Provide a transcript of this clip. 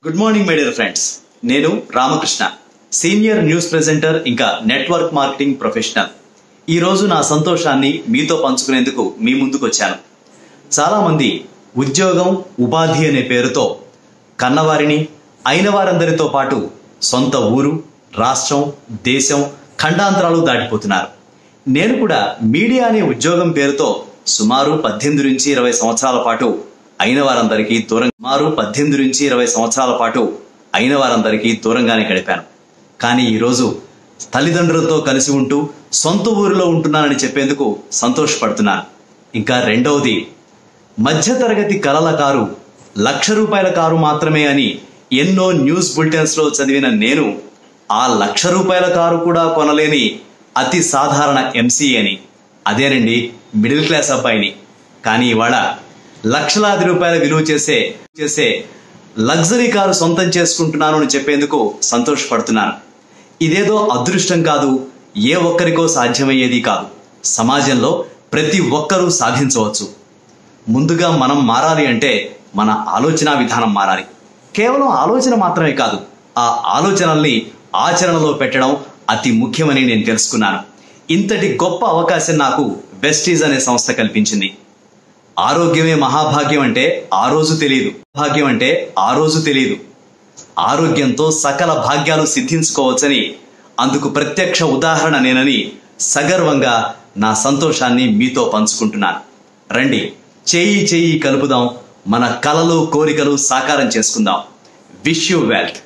Good morning my dear friends. నేను Ramakrishna, senior news presenter ఇంకా network marketing professional. ఈరోజు నా సంతోషాన్ని మీతో పంచుకునేందుకు మీ ముందుకు వచ్చాను. చాలామంది ఉద్యోగం, ఉపాధి అనే పేరుతో కన్నవారిని, అయిన వారందరితో పాటు సొంత ఊరు, రాష్ట్రం, దేశం, ఖండాంతరాలు దాటిపోతున్నారు. నేను కూడా మీడియా అనే ఉద్యోగం పేరుతో సుమారు 18 నుంచి 20 సంవత్సరాల పాటు అయిన వారందరికీ దూరంగానే గడిపాను. కానీ ఈరోజు తల్లిదండ్రులతో కలిసి ఉంటూ సొంత ఊరిలో ఉంటున్నానని చెప్పేందుకు సంతోషపడుతున్నాను. ఇంకా రెండవది, మధ్యతరగతి కలల కారు ₹1,00,000 కారు మాత్రమే అని ఎన్నో న్యూస్ బులెటిన్స్ లో చదివిన నేను ఆ ₹1,00,000 కారు కూడా కొనలేని అతి సాధారణ ఎంసీఏని, అదేనండి మిడిల్ క్లాస్ అబ్బాయిని. కానీ ఇవాళ లక్షలాది రూపాయల విలువ చేసే లగ్జరీ కారు సొంతం చేసుకుంటున్నాను అని చెప్పేందుకు సంతోషపడుతున్నాను. ఇదేదో అదృష్టం కాదు, ఏ ఒక్కరికో సాధ్యమయ్యేది కాదు. సమాజంలో ప్రతి ఒక్కరూ సాధించవచ్చు. ముందుగా మనం మారాలి అంటే మన ఆలోచన విధానం మారాలి. కేవలం ఆలోచన మాత్రమే కాదు, ఆ ఆలోచనల్ని ఆచరణలో పెట్టడం అతి ముఖ్యమని నేను తెలుసుకున్నాను. ఇంతటి గొప్ప అవకాశం నాకు వెస్టీజ్ అనే సంస్థ కల్పించింది. ఆరోగ్యమే మహాభాగ్యం అంటే ఆ రోజు తెలియదు. ఆరోగ్యంతో సకల భాగ్యాలు సిద్ధించుకోవచ్చని అందుకు ప్రత్యక్ష ఉదాహరణ నేనని సగర్వంగా నా సంతోషాన్ని మీతో పంచుకుంటున్నాను. రండి, చేయి కలుపుదాం, మన కలలు, కోరికలు సాకారం చేసుకుందాం. Wish you wealth.